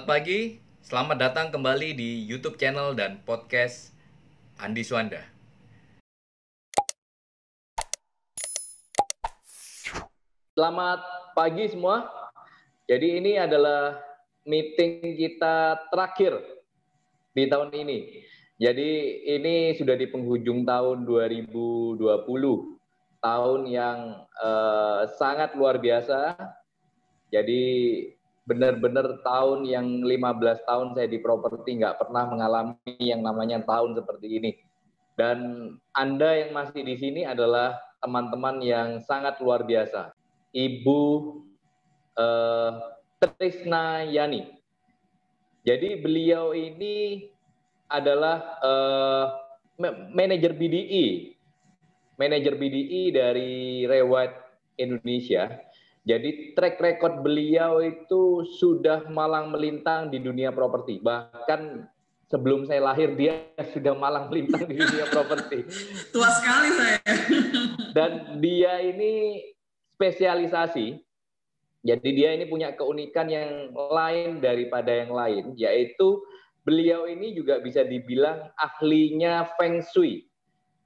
pagi, selamat datang kembali di YouTube channel dan podcast Andi Suanda. Selamat pagi semua. Jadi ini adalah meeting kita terakhir di tahun ini. Jadi ini sudah di penghujung tahun 2020. Tahun yang sangat luar biasa. Jadi benar-benar tahun yang 15 tahun saya di properti nggak pernah mengalami yang namanya tahun seperti ini. Dan Anda yang masih di sini adalah teman-teman yang sangat luar biasa. Ibu Trisna Yani. Jadi beliau ini adalah manajer BDI dari Rewet Indonesia. Jadi track record beliau itu sudah malang melintang di dunia properti. Bahkan sebelum saya lahir dia sudah malang melintang di dunia properti. Tua sekali saya. Dan dia ini spesialisasi. Jadi dia ini punya keunikan yang lain daripada yang lain, yaitu beliau ini juga bisa dibilang ahlinya Feng Shui.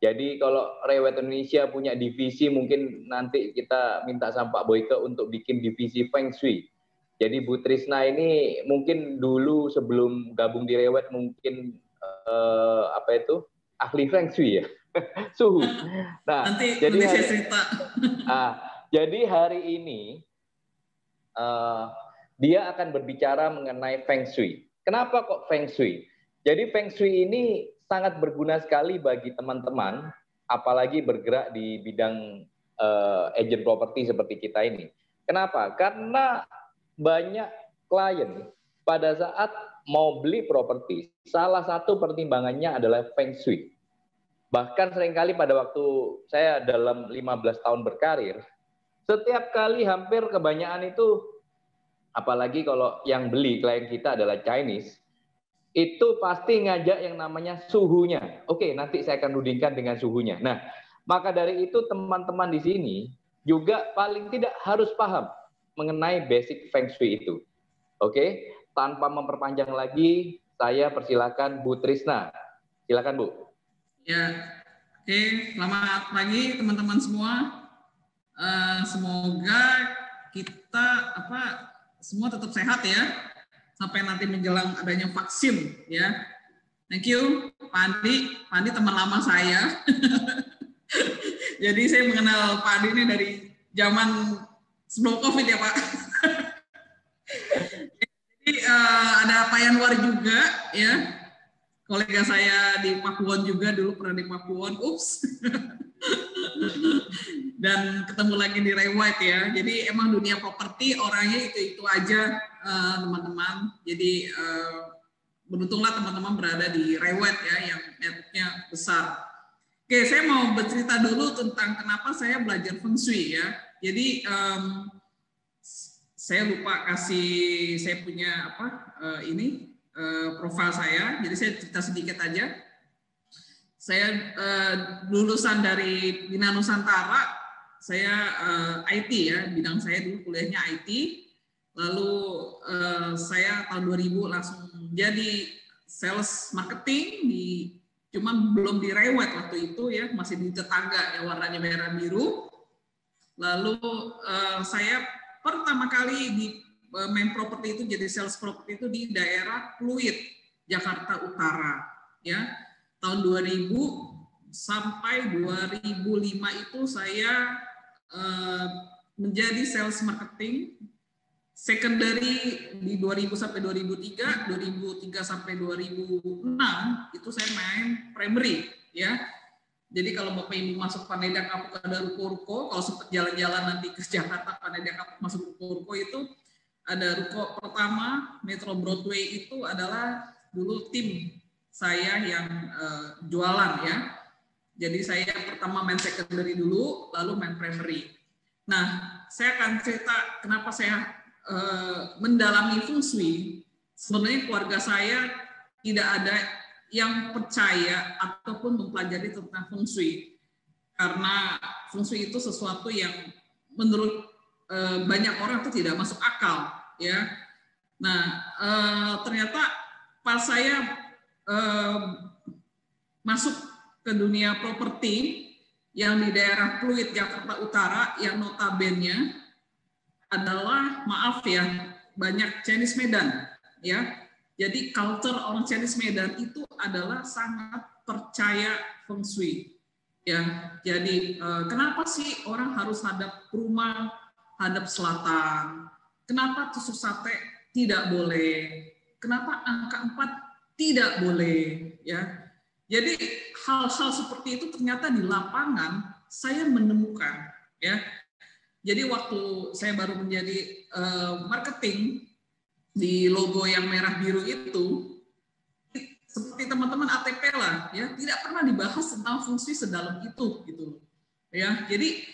Jadi kalau Rewet Indonesia punya divisi, mungkin nanti kita minta sama Pak Boyke untuk bikin divisi Feng Shui. Jadi Bu Trisna ini mungkin dulu sebelum gabung di Rewet mungkin ahli Feng Shui ya, suhu. Nah, nanti saya cerita. Jadi hari ini dia akan berbicara mengenai Feng Shui. Kenapa kok Feng Shui? Jadi Feng Shui ini sangat berguna sekali bagi teman-teman, apalagi bergerak di bidang agent properti seperti kita ini. Kenapa? Karena banyak klien pada saat mau beli properti, salah satu pertimbangannya adalah Feng Shui. Bahkan seringkali pada waktu saya dalam 15 tahun berkarir, setiap kali hampir kebanyakan itu, apalagi kalau yang beli klien kita adalah Chinese, itu pasti ngajak yang namanya suhunya. Oke, nanti saya akan rundingkan dengan suhunya. Nah, maka dari itu teman-teman di sini juga paling tidak harus paham mengenai basic Feng Shui itu. Oke, tanpa memperpanjang lagi, saya persilakan Bu Trisna. Silakan Bu. Ya, oke. Selamat pagi teman-teman semua. Semoga kita semua tetap sehat ya sampai nanti menjelang adanya vaksin ya. Thank you Pak Andi. Pak Andi teman lama saya. Jadi saya mengenal Pak Andi ini dari zaman sebelum COVID ya Pak. Jadi ada Pak Yanwar juga ya. Kolega saya di Pakuwon juga, dulu pernah di Pakuwon. Ups. Dan ketemu lagi di Rewet ya. Jadi emang dunia properti orangnya itu aja teman-teman. Jadi beruntunglah teman-teman berada di Rewet ya yang networknya besar. Oke, saya mau bercerita dulu tentang kenapa saya belajar Feng Shui ya. Jadi saya lupa kasih saya punya profil saya. Jadi saya cerita sedikit aja. Saya lulusan dari Bina Nusantara, saya IT ya, bidang saya dulu kuliahnya IT. Lalu saya tahun 2000 langsung jadi sales marketing cuman belum di Rewet waktu itu ya, masih di tetangga yang warnanya merah biru. Lalu saya pertama kali di main properti itu jadi sales properti itu di daerah Pluit, Jakarta Utara ya. Tahun 2000 sampai 2005 itu saya menjadi sales marketing secondary di 2000 sampai 2003, 2003 sampai 2006 itu saya main primary ya. Jadi kalau Bapak Ibu masuk Paneda Kapuk ada ruko-ruko, kalau sempat jalan-jalan nanti ke Jakarta Paneda Kapuk masuk ruko-ruko itu ada ruko pertama Metro Broadway itu adalah dulu tim saya yang jualan ya. Jadi saya pertama main secondary dulu, lalu main primary. Nah, saya akan cerita kenapa saya mendalami Feng Shui. Sebenarnya keluarga saya tidak ada yang percaya ataupun mempelajari tentang Feng Shui. Karena Feng Shui itu sesuatu yang menurut banyak orang itu tidak masuk akal, ya. Nah, ternyata pas saya masuk ke dunia properti yang di daerah Pluit, Jakarta Utara, yang notabene adalah, maaf ya, banyak Chinese Medan, ya. Jadi culture orang Chinese Medan itu adalah sangat percaya feng shui, ya. Jadi kenapa sih orang harus hadap rumah, hadap selatan? Kenapa tusuk sate tidak boleh? Kenapa angka 4 tidak boleh, ya? Jadi hal-hal seperti itu ternyata di lapangan saya menemukan, ya. Jadi waktu saya baru menjadi marketing di logo yang merah biru itu, seperti teman-teman ATP lah, ya, tidak pernah dibahas tentang fungsi sedalam itu, gitu, ya. Jadi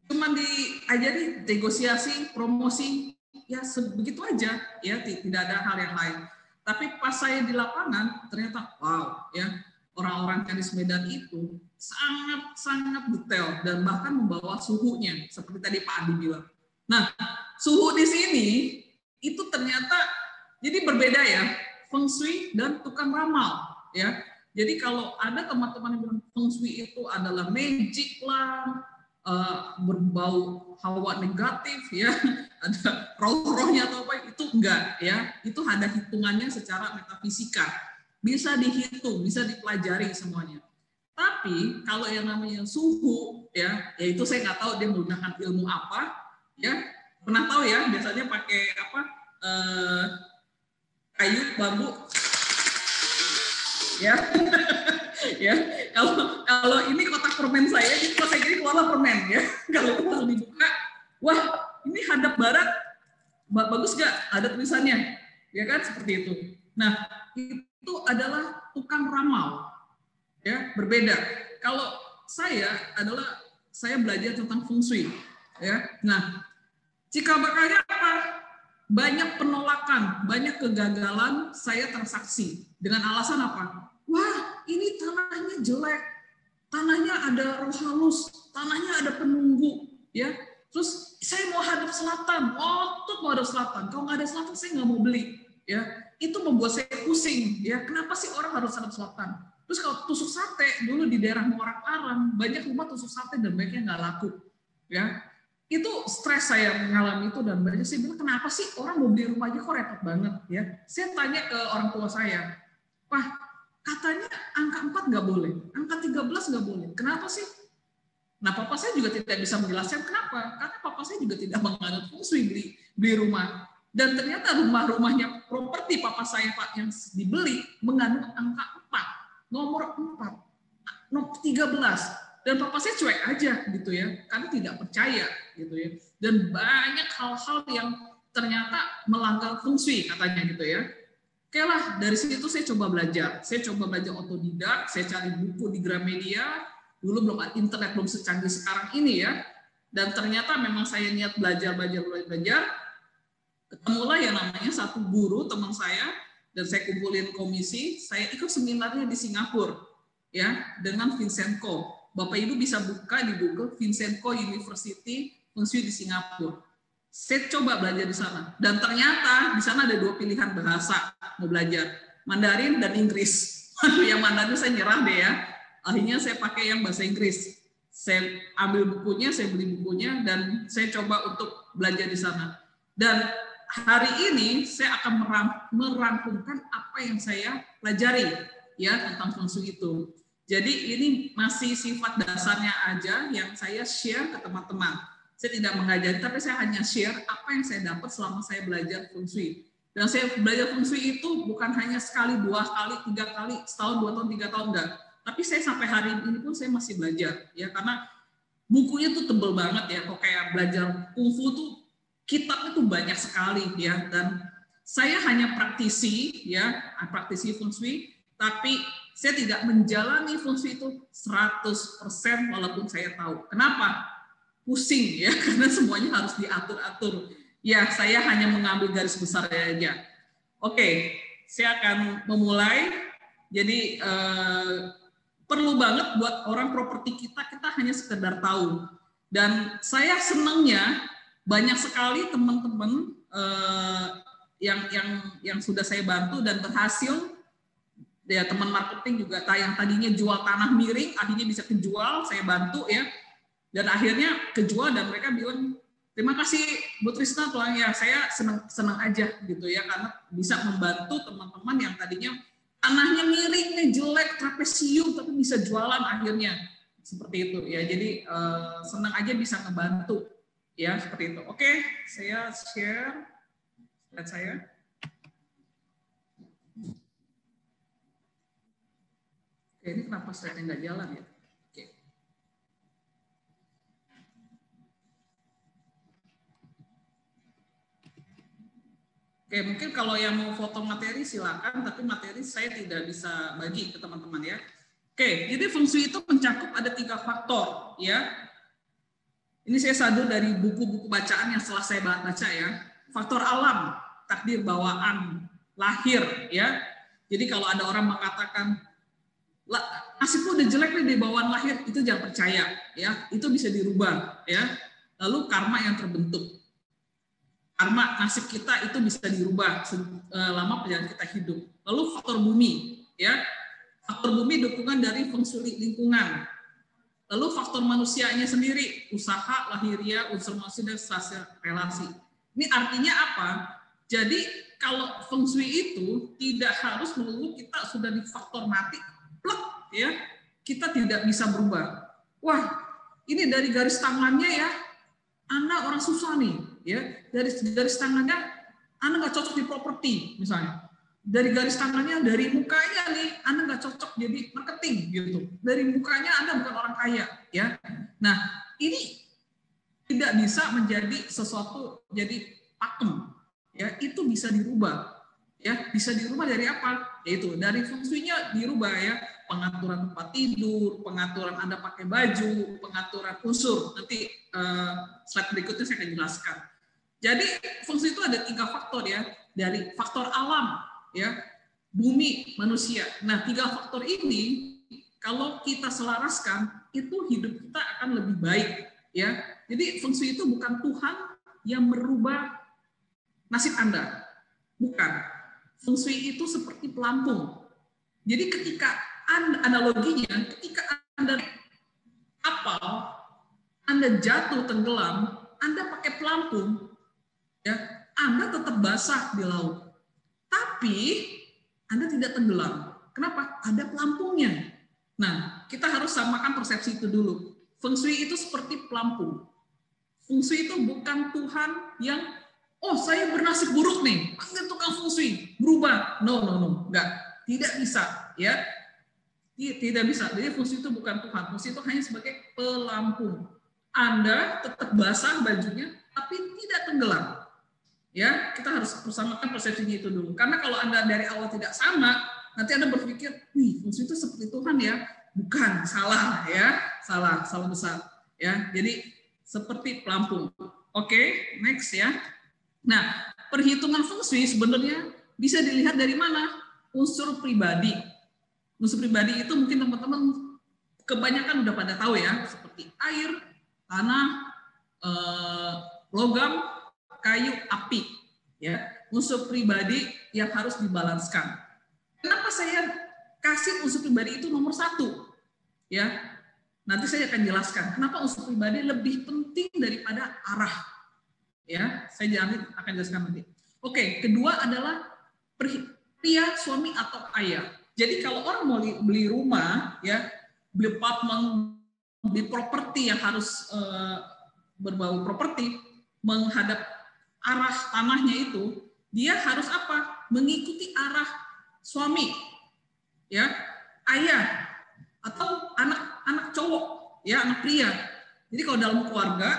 cuma diajari negosiasi, promosi, ya begitu aja, ya, tidak ada hal yang lain. Tapi pas saya di lapangan, ternyata wow, ya, orang-orang Chinese Medan itu sangat detail dan bahkan membawa suhunya, seperti tadi Pak Andi bilang. Nah, suhu di sini itu ternyata jadi berbeda ya, feng shui dan tukang ramal, ya. Jadi kalau ada teman-teman yang bilang feng shui itu adalah magic lah, berbau hawa negatif, ya, ada roh-rohnya atau apa, itu enggak, ya. Itu ada hitungannya secara metafisika, bisa dihitung, bisa dipelajari semuanya. Tapi kalau yang namanya suhu, ya itu saya nggak tahu dia menggunakan ilmu apa, ya. Pernah tahu ya, biasanya pakai apa, kayu, bambu, ya. Ya, kalau ini kotak permen saya, jadi kalau saya gini keluarlah permen, ya. Kalau kita dibuka, wah ini hadap barat, bagus gak? Ada tulisannya, ya kan, seperti itu. Nah, itu adalah tukang ramal, ya, berbeda. Kalau saya belajar tentang feng shui, ya. Nah, cikal bakalnya apa? Banyak penolakan, banyak kegagalan saya transaksi dengan alasan apa? Wah, ini tanahnya jelek, tanahnya ada roh halus, tanahnya ada penunggu, ya. Terus saya mau hadap selatan, mau hadap selatan. Kalau nggak ada selatan, saya nggak mau beli, ya. Itu membuat saya pusing, ya. Kenapa sih orang harus hadap selatan? Terus kalau tusuk sate dulu di daerah Muara Karang, banyak rumah tusuk sate dan baiknya nggak laku, ya. Itu stres saya mengalami itu, dan banyak saya bilang, kenapa sih orang mau beli rumah aja kok repot banget, ya. Saya tanya ke orang tua saya, Pak, katanya angka 4 nggak boleh, angka 13 nggak boleh. Kenapa sih? Nah, papa saya juga tidak bisa menjelaskan kenapa. Karena papa saya juga tidak menganut feng shui beli rumah. Dan ternyata rumah-rumahnya properti papa saya Pak yang dibeli mengandung angka 4, nomor 4, nomor 13. Dan papa saya cuek aja gitu ya, karena tidak percaya gitu ya. Dan banyak hal-hal yang ternyata melanggar feng shui katanya gitu ya. Oke lah, dari situ saya coba belajar. Saya coba belajar otodidak, saya cari buku di Gramedia. Dulu belum internet, belum secanggih sekarang ini ya. Dan ternyata memang saya niat belajar. Ketemulah yang namanya satu guru teman saya, dan saya kumpulin komisi. Saya ikut seminarnya di Singapura, ya, dengan Vincent Ko. Bapak Ibu bisa buka di Google Vincent Ko University Feng Shui di Singapura. Saya coba belajar di sana, dan ternyata di sana ada 2 pilihan bahasa mau belajar, Mandarin dan Inggris. Yang Mandarin saya nyerah deh ya. Akhirnya saya pakai yang bahasa Inggris. Saya ambil bukunya, saya beli bukunya, dan saya coba untuk belajar di sana. Dan hari ini saya akan merangkumkan apa yang saya pelajari ya tentang feng shui itu. Jadi ini masih sifat dasarnya aja yang saya share ke teman-teman. Saya tidak mengajari, tapi saya hanya share apa yang saya dapat selama saya belajar feng shui. Dan saya belajar feng shui itu bukan hanya sekali, 2 kali, 3 kali, setahun, 2 tahun, 3 tahun, enggak. Tapi saya sampai hari ini pun saya masih belajar, ya, karena bukunya tuh tebel banget ya. Kok kayak belajar kungfu tuh kitabnya tuh banyak sekali ya. Dan saya hanya praktisi ya, praktisi feng shui, tapi saya tidak menjalani feng shui itu 100% walaupun saya tahu. Kenapa? Pusing ya, karena semuanya harus diatur-atur. Ya, saya hanya mengambil garis besar aja. Oke, saya akan memulai. Jadi perlu banget buat orang properti kita hanya sekedar tahu. Dan saya senangnya banyak sekali teman-teman yang sudah saya bantu dan berhasil. Ya, teman marketing juga yang tadinya jual tanah miring akhirnya bisa kejual, saya bantu ya, dan akhirnya kejual dan mereka bilang terima kasih Bu Trisna, tuang ya, saya senang aja gitu ya, karena bisa membantu teman-teman yang tadinya tanahnya miring, jelek, trapesium, tapi bisa jualan akhirnya seperti itu ya. Jadi senang aja bisa ngebantu ya, seperti itu. Oke, saya share slide saya. Oke, ini kenapa slide-nya nggak jalan ya? Oke. Oke, mungkin kalau yang mau foto materi silakan, tapi materi saya tidak bisa bagi ke teman-teman ya. Oke, jadi Feng Shui itu mencakup ada 3 faktor ya. Ini saya sadu dari buku-buku bacaan yang setelah saya baca ya. Faktor alam, takdir bawaan, lahir ya. Jadi kalau ada orang mengatakan nasibku udah jelek nih di bawaan lahir, itu jangan percaya ya, itu bisa dirubah ya. Lalu karma yang terbentuk, karma nasib kita itu bisa dirubah selama perjalanan kita hidup. Lalu faktor bumi ya, faktor bumi dukungan dari Feng Shui lingkungan. Lalu faktor manusianya sendiri, usaha, lahiriah, unsur manusia dan sosial relasi. Ini artinya apa? Jadi kalau Feng Shui itu tidak harus melulu kita sudah di faktor mati plek ya, kita tidak bisa berubah. Wah, ini dari garis tangannya ya, Anda orang susah nih, ya. Dari garis tangannya, Anda nggak cocok di properti, misalnya. Dari garis tangannya, dari mukanya nih, Anda nggak cocok jadi marketing, gitu. Dari mukanya Anda bukan orang kaya, ya. Nah, ini tidak bisa menjadi sesuatu jadi pakem, ya. Itu bisa dirubah. Ya, bisa dirubah dari apa? Yaitu dari Feng Shui-nya dirubah ya, pengaturan tempat tidur, pengaturan Anda pakai baju, pengaturan unsur. Nanti slide berikutnya saya akan jelaskan. Jadi Feng Shui itu ada 3 faktor ya, dari faktor alam ya, bumi, manusia. Nah, 3 faktor ini kalau kita selaraskan, itu hidup kita akan lebih baik ya. Jadi Feng Shui itu bukan Tuhan yang merubah nasib Anda. Bukan. Feng Shui itu seperti pelampung. Jadi ketika analoginya, ketika Anda kapal, Anda jatuh tenggelam, Anda pakai pelampung, ya, Anda tetap basah di laut. Tapi Anda tidak tenggelam. Kenapa? Ada pelampungnya. Nah, kita harus samakan persepsi itu dulu. Feng Shui itu seperti pelampung. Feng Shui itu bukan Tuhan yang saya bernasib buruk nih, panggil tukang Feng Shui, berubah. No, enggak. Tidak bisa, ya. Tidak bisa. Jadi Feng Shui itu bukan Tuhan. Feng Shui itu hanya sebagai pelampung. Anda tetap basah bajunya, tapi tidak tenggelam. Ya, kita harus persamakan persepsinya itu dulu. Karena kalau Anda dari awal tidak sama, nanti Anda berpikir, Feng Shui itu seperti Tuhan ya. Bukan, salah ya. Salah besar. Ya, jadi seperti pelampung. Oke, next ya. Nah, perhitungan Feng Shui sebenarnya bisa dilihat dari mana? Unsur pribadi. Unsur pribadi itu mungkin teman-teman kebanyakan udah pada tahu ya, seperti air, tanah, logam, kayu, api. Ya, unsur pribadi yang harus dibalanskan. Kenapa saya kasih unsur pribadi itu nomor 1? Ya, nanti saya akan jelaskan kenapa unsur pribadi lebih penting daripada arah. Ya, saya akan jelaskan nanti. Oke, kedua adalah pria, suami atau ayah. Jadi kalau orang mau beli rumah, ya, beli apartemen, beli properti yang harus berbau properti, menghadap arah tanahnya itu, dia harus apa? Mengikuti arah suami, ya, ayah, atau anak cowok, ya, anak pria. Jadi kalau dalam keluarga,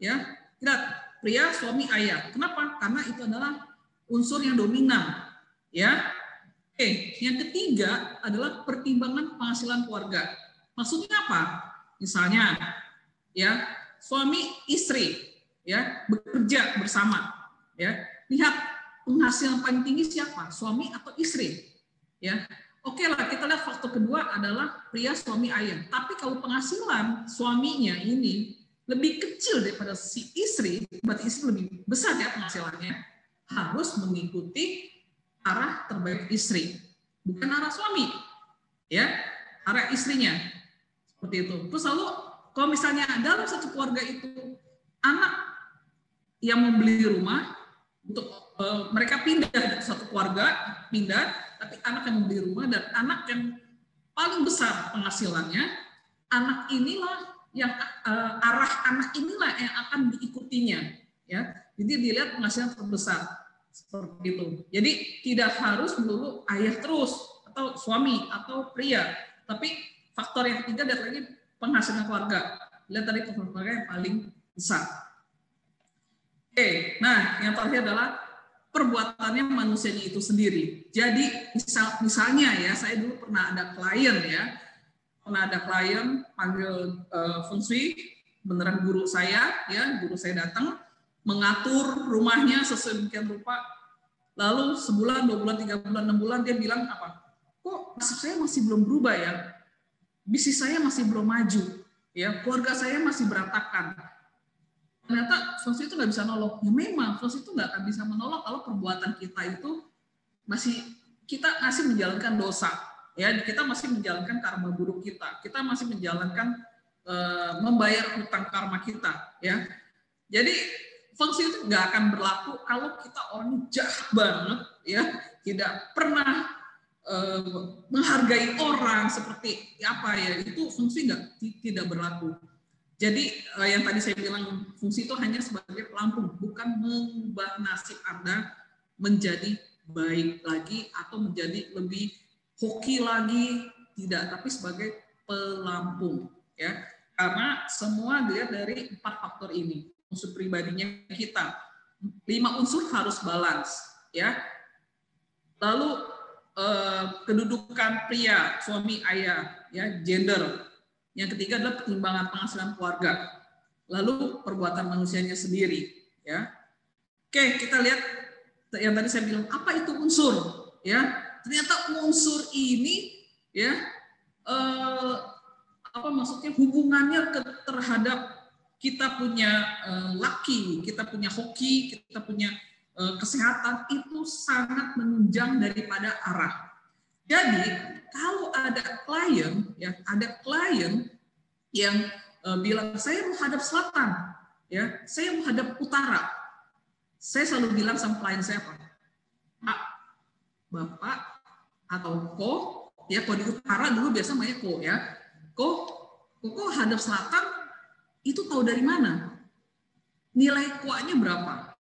ya, tidak. Pria, suami, ayah. Kenapa? Karena itu adalah unsur yang dominan. Ya. Oke, yang ketiga adalah pertimbangan penghasilan keluarga. Maksudnya apa? Misalnya, ya, suami istri, ya, bekerja bersama. Ya. Lihat penghasilan paling tinggi siapa? Suami atau istri? Ya. Oke lah, kita lihat faktor kedua adalah pria, suami, ayah. Tapi kalau penghasilan suaminya ini lebih kecil daripada si istri, berarti istri lebih besar ya penghasilannya. harus mengikuti arah terbaik istri, bukan arah suami, ya, arah istrinya, seperti itu. Terus lalu kalau misalnya dalam satu keluarga itu anak yang membeli rumah untuk mereka pindah dari satu keluarga, tapi anak yang membeli rumah dan anak yang paling besar penghasilannya, anak inilah yang arah anak inilah yang akan diikutinya, ya. Jadi dilihat penghasilan terbesar seperti itu. Jadi tidak harus melulu ayah terus atau suami atau pria, tapi faktor yang ketiga lihat lagi penghasilan keluarga. Lihat tadi penghasilan keluarga yang paling besar. Oke, nah yang terakhir adalah perbuatannya manusianya itu sendiri. Jadi misalnya ya, saya dulu pernah ada klien ya, panggil Feng Shui, beneran guru saya datang mengatur rumahnya sesuai demikian rupa. Lalu sebulan, 2 bulan, 3 bulan, 6 bulan dia bilang apa? Kok nasib saya masih belum berubah ya? Bisnis saya masih belum maju, ya, keluarga saya masih berantakan. Ternyata Feng Shui itu nggak bisa nolong. Ya memang Feng Shui itu nggak akan bisa menolong kalau perbuatan kita itu kita masih menjalankan dosa. Ya, kita masih menjalankan karma buruk kita masih menjalankan membayar hutang karma kita, ya. Jadi Feng Shui itu nggak akan berlaku kalau kita orang jahat banget, ya, tidak pernah menghargai orang seperti apa ya, itu Feng Shui tidak berlaku. Jadi yang tadi saya bilang fungsi itu hanya sebagai pelampung, bukan mengubah nasib Anda menjadi baik lagi atau menjadi lebih hoki lagi, tidak, tapi sebagai pelampung, ya. Karena semua dilihat dari 4 faktor ini, unsur pribadinya kita. 5 unsur harus balance, ya. Lalu kedudukan pria, suami, ayah, ya, gender. Yang ketiga adalah pertimbangan penghasilan keluarga. Lalu perbuatan manusianya sendiri, ya. Oke, kita lihat yang tadi saya bilang apa itu unsur, ya. Ternyata unsur ini, ya, apa maksudnya, hubungannya terhadap kita punya laki, kita punya hoki, kita punya kesehatan itu sangat menunjang daripada arah. Jadi kalau ada klien, ya, yang bilang saya menghadap selatan, ya, saya menghadap utara, saya selalu bilang sama klien saya apa? Pak, Bapak atau Ko, ya, kalau di utara dulu biasa namanya Ko, ya, Ko hadap selatan itu tahu dari mana? Nilai kuatnya berapa?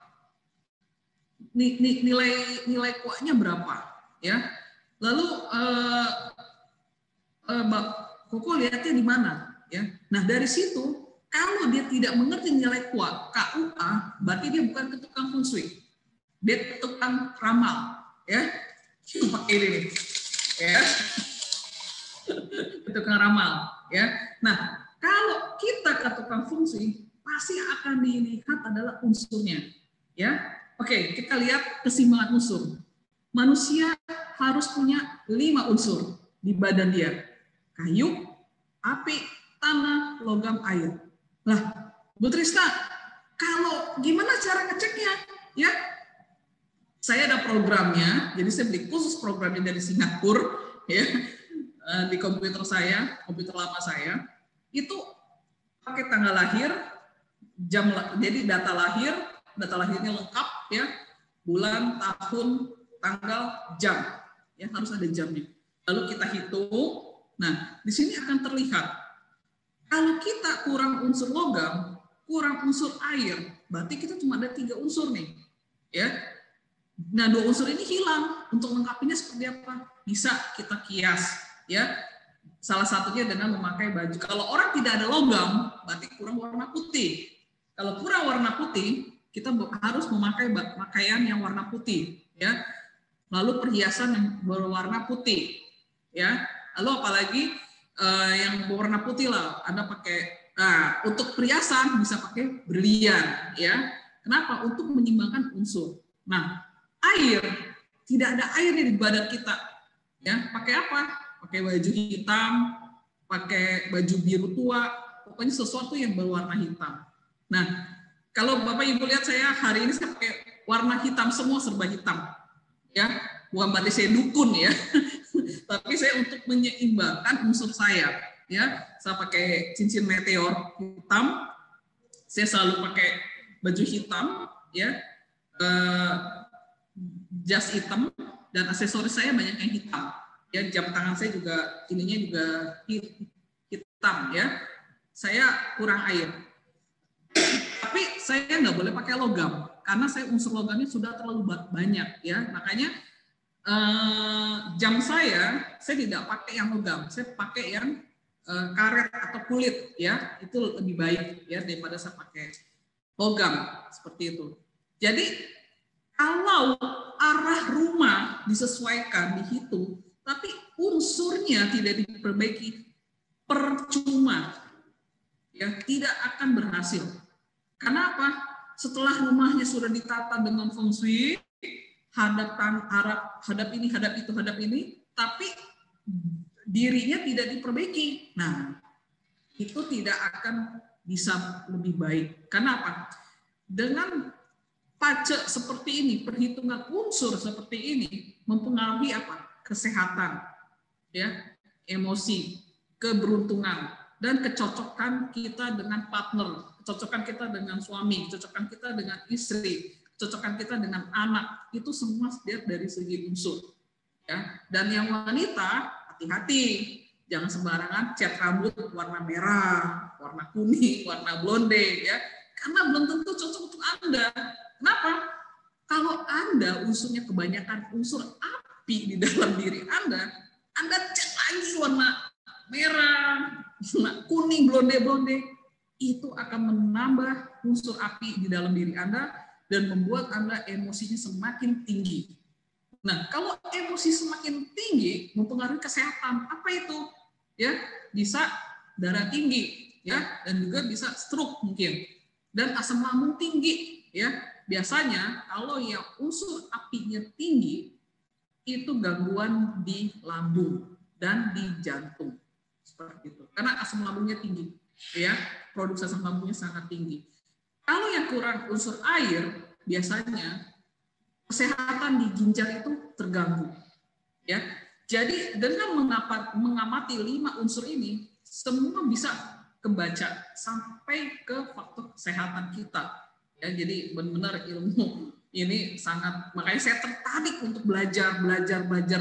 Nilai kuatnya berapa? Ya, lalu Koko lihatnya di mana? Ya, nah dari situ kalau dia tidak mengerti nilai kuat KUA, berarti dia bukan tukang Feng Shui, dia tukang ramal, ya. Pakai ini, ya, tukang ramal, ya. Nah, kalau kita ke tukang Feng Shui, pasti akan dilihat adalah unsurnya, ya. Oke, kita lihat keseimbangan unsur. Manusia harus punya 5 unsur di badan dia: kayu, api, tanah, logam, air. Nah, Bu Triska, kalau gimana cara ngeceknya? Ya, saya ada programnya, jadi saya beli khusus programnya dari Singapura, ya, di komputer saya, komputer lama saya, itu pakai tanggal lahir, jam, jadi data lahirnya lengkap, ya, bulan, tahun, tanggal, jam, ya, harus ada jamnya. Lalu kita hitung. Nah, di sini akan terlihat kalau kita kurang unsur logam, kurang unsur air, berarti kita cuma ada 3 unsur nih, ya. Nah, 2 unsur ini hilang. Untuk lengkapinya seperti apa? Bisa kita kias, ya. Salah satunya dengan memakai baju. Kalau orang tidak ada logam, berarti kurang warna putih. Kalau kurang warna putih, kita harus memakai pakaian yang warna putih, ya. Lalu perhiasan yang berwarna putih, ya. Lalu apalagi yang berwarna putih lah, Anda pakai. Nah, untuk perhiasan bisa pakai berlian, ya. Kenapa? Untuk menyeimbangkan unsur. Nah, air, tidak ada air di badan kita, ya. Pakai apa? Pakai baju hitam, pakai baju biru tua, pokoknya sesuatu yang berwarna hitam. Nah, kalau Bapak Ibu lihat saya hari ini saya pakai warna hitam semua, serba hitam. Ya, bukan berarti saya dukun ya. Tapi saya untuk menyeimbangkan unsur saya. Ya, saya pakai cincin meteor hitam. Saya selalu pakai baju hitam, ya, jas hitam, dan aksesoris saya banyak yang hitam. Ya, jam tangan saya juga ininya juga hitam, ya. Saya kurang air. Tapi saya nggak boleh pakai logam karena saya unsur logamnya sudah terlalu banyak, ya. Makanya jam saya tidak pakai yang logam, saya pakai yang karet atau kulit, ya. Itu lebih baik, ya, daripada saya pakai logam seperti itu. Jadi kalau arah rumah disesuaikan, dihitung, tapi unsurnya tidak diperbaiki, percuma, ya, tidak akan berhasil. Kenapa? Setelah rumahnya sudah ditata dengan feng shui, hadap ini, hadap itu, hadap ini, tapi dirinya tidak diperbaiki. Nah, itu tidak akan bisa lebih baik. Kenapa? Dengan pajak seperti ini, perhitungan unsur seperti ini mempengaruhi apa? Kesehatan, ya, emosi, keberuntungan, dan kecocokan kita dengan partner, kecocokan kita dengan suami, kecocokan kita dengan istri, kecocokan kita dengan anak. Itu semua dilihat dari segi unsur, ya. Dan yang wanita, hati-hati, jangan sembarangan cat rambut warna merah, warna kuning, warna blonde, ya, karena belum tentu cocok untuk Anda. Kenapa? Kalau Anda unsurnya kebanyakan unsur api di dalam diri Anda cat lagi warna merah, warna kuning, blonde, itu akan menambah unsur api di dalam diri Anda dan membuat Anda emosinya semakin tinggi. Nah, kalau emosi semakin tinggi mempengaruhi kesehatan. Apa itu? Ya, bisa darah tinggi, ya, dan juga bisa stroke mungkin. Dan asam lambung tinggi, ya. Biasanya kalau yang unsur apinya tinggi itu gangguan di lambung dan di jantung. Seperti itu. Karena asam lambungnya tinggi, ya. Produksi asam lambungnya sangat tinggi. Kalau yang kurang unsur air, biasanya kesehatan di ginjal itu terganggu, ya. Jadi dengan mengamati 5 unsur ini, semua bisa kebaca sampai ke faktor kesehatan kita. Ya, jadi benar-benar ilmu ini sangat, makanya saya tertarik untuk belajar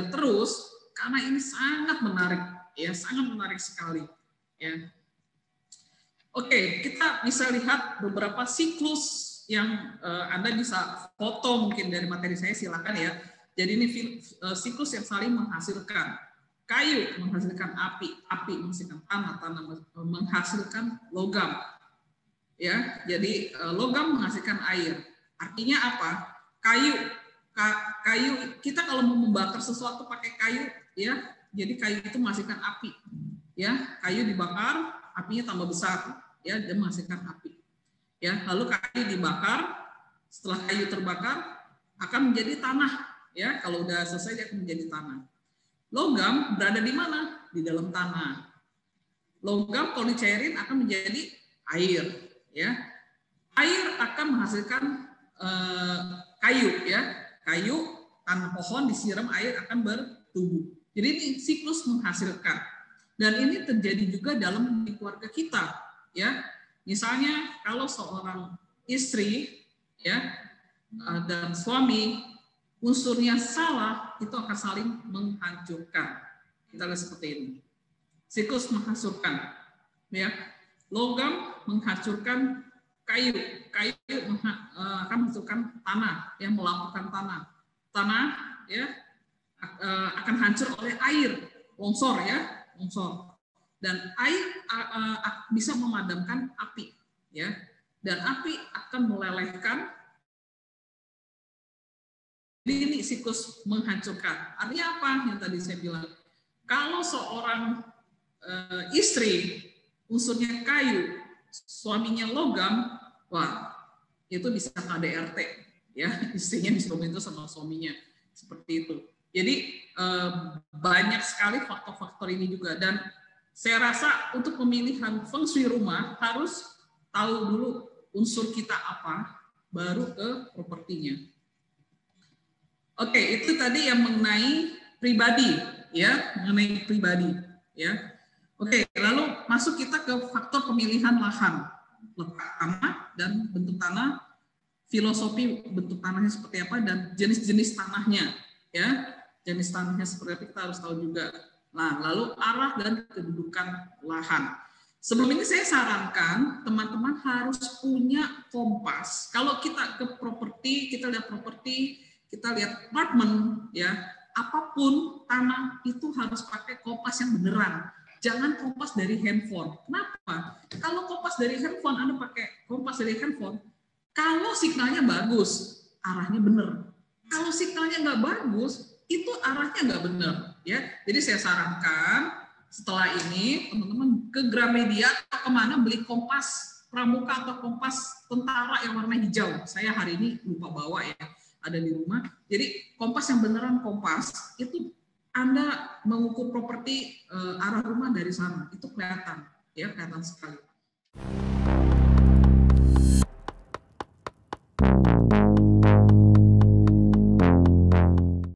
terus karena ini sangat menarik, ya, sangat menarik sekali, ya. Oke, kita bisa lihat beberapa siklus yang Anda bisa foto mungkin dari materi saya, silakan ya. Jadi ini siklus yang saling menghasilkan. Kayu menghasilkan api, api menghasilkan tanah, tanah menghasilkan logam. Ya, jadi logam menghasilkan air. Artinya apa? Kayu kita kalau mau membakar sesuatu pakai kayu, ya, jadi kayu itu menghasilkan api. Ya, kayu dibakar, apinya tambah besar, ya, dan menghasilkan api. Ya, lalu kayu dibakar, setelah kayu terbakar akan menjadi tanah, ya. Kalau udah selesai dia akan menjadi tanah. Logam berada di mana? Di dalam tanah. Logam kalau dicairin akan menjadi air, ya. Air akan menghasilkan kayu, ya. Kayu, tanah pohon disiram air akan bertumbuh. Jadi ini siklus menghasilkan. Dan ini terjadi juga dalam keluarga kita, ya. Misalnya kalau seorang istri, ya, dan suami unsurnya salah, itu akan saling menghancurkan. Kita lihat seperti ini. Siklus menghancurkan, ya. Logam menghancurkan kayu, kayu akan menghancurkan tanah, yang melakukan tanah. Tanah, ya, akan hancur oleh air, longsor, ya, longsor. Dan air bisa memadamkan api, ya. Dan api akan melelehkan. Jadi ini siklus menghancurkan. Artinya apa yang tadi saya bilang? Kalau seorang istri unsurnya kayu, suaminya logam, wah, itu bisa KDRT, ya. Istrinya disuruh itu sama suaminya, seperti itu. Jadi banyak sekali faktor-faktor ini juga. Dan saya rasa untuk pemilihan feng shui rumah harus tahu dulu unsur kita apa, baru ke propertinya. Oke, itu tadi yang mengenai pribadi, ya, mengenai pribadi, ya. Oke, lalu masuk kita ke faktor pemilihan lahan, letak tanah dan bentuk tanah, filosofi bentuk tanahnya seperti apa dan jenis-jenis tanahnya, ya, jenis tanahnya seperti apa kita harus tahu juga. Nah, lalu arah dan kedudukan lahan. Sebelum ini saya sarankan teman-teman harus punya kompas. Kalau kita ke properti, kita lihat properti, kita lihat apartemen, ya, apapun tanah itu harus pakai kompas yang beneran. Jangan kompas dari handphone. Kenapa? Kalau kompas dari handphone, Anda pakai kompas dari handphone, kalau signalnya bagus, arahnya bener. Kalau signalnya nggak bagus, itu arahnya nggak bener. Ya, jadi saya sarankan setelah ini teman-teman ke Gramedia atau kemana beli kompas pramuka atau kompas tentara yang warna hijau. Saya hari ini lupa bawa ya, ada di rumah. Jadi kompas yang beneran kompas itu Anda mengukur properti arah rumah dari sana itu kelihatan ya, kelihatan sekali.